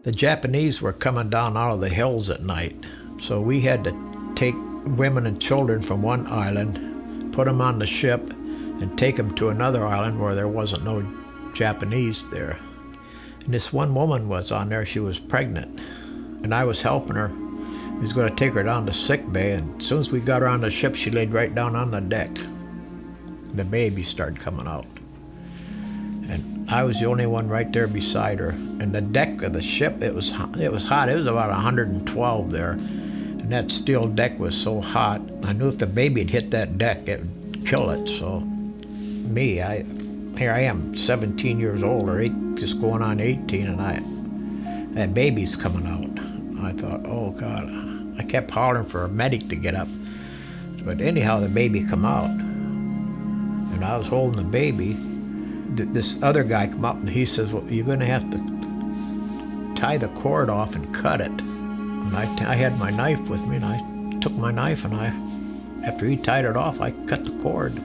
The Japanese were coming down out of the hills at night, so we had to take women and children from one island, put them on the ship, and take them to another island where there wasn't no Japanese there. And this one woman was on there, she was pregnant, and I was helping her. We was going to take her down to sick bay, and as soon as we got her on the ship, she laid right down on the deck. The baby started coming out. And I was the only one right there beside her. And the deck of the ship, it was hot. It was about 112 there. And that steel deck was so hot, I knew if the baby had hit that deck, it would kill it. So here I am, 17 years old, or just going on 18, and that baby's coming out. I thought, oh God. I kept hollering for a medic to get up. But anyhow, the baby come out. And I was holding the baby. This other guy come up and he says, well, you're going to have to tie the cord off and cut it. And I had my knife with me, and I took my knife, and after he tied it off, I cut the cord.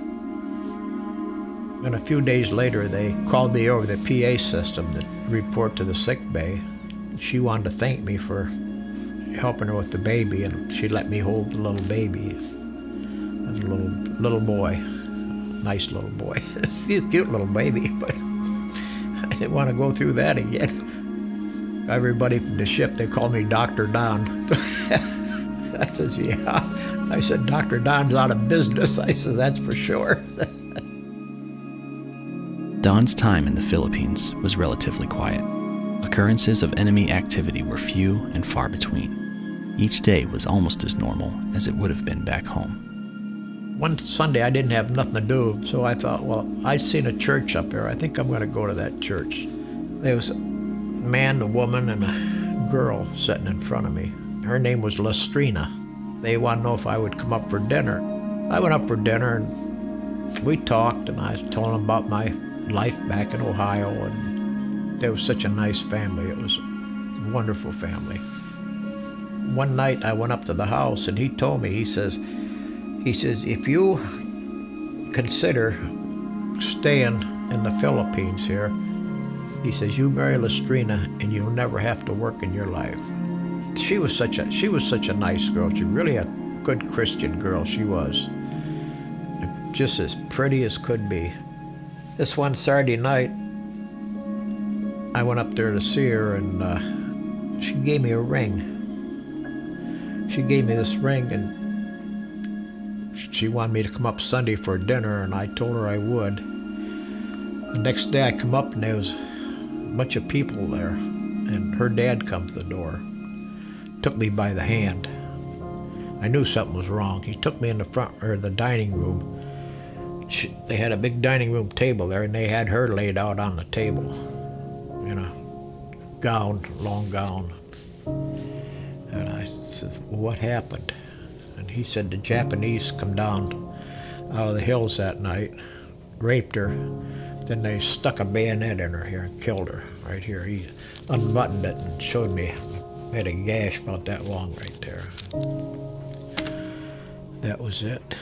And a few days later, they called me over the PA system to report to the sick bay. She wanted to thank me for helping her with the baby, and she let me hold the little baby. It was a little boy. Nice little boy. He's a cute little baby, but I didn't want to go through that again. Everybody from the ship, they called me Dr. Don. I says, yeah. I said, Dr. Don's out of business. I said, that's for sure. Don's time in the Philippines was relatively quiet. Occurrences of enemy activity were few and far between. Each day was almost as normal as it would have been back home. One Sunday I didn't have nothing to do, so I thought, well, I'd seen a church up there. I think I'm going to go to that church. There was a man, a woman, and a girl sitting in front of me. Her name was Lestrina. They wanted to know if I would come up for dinner. I went up for dinner, and we talked, and I was telling them about my life back in Ohio, and they were such a nice family. It was a wonderful family. One night I went up to the house, and he told me, he says, if you consider staying in the Philippines here, he says, you marry Lestrina and you'll never have to work in your life. She was such a nice girl. She really a good Christian girl, she was. Just as pretty as could be. This one Saturday night, I went up there to see her, and she gave me a ring. She gave me this ring, and she wanted me to come up Sunday for dinner, and I told her I would. The next day I come up, and there was a bunch of people there, and her dad come to the door, took me by the hand. I knew something was wrong. He took me in the dining room. They had a big dining room table there, and they had her laid out on the table in a gown, long gown. And I said, well, what happened? And he said the Japanese come down out of the hills that night, raped her, then they stuck a bayonet in her here and killed her right here. He unbuttoned it and showed me. I had a gash about that long right there. That was it.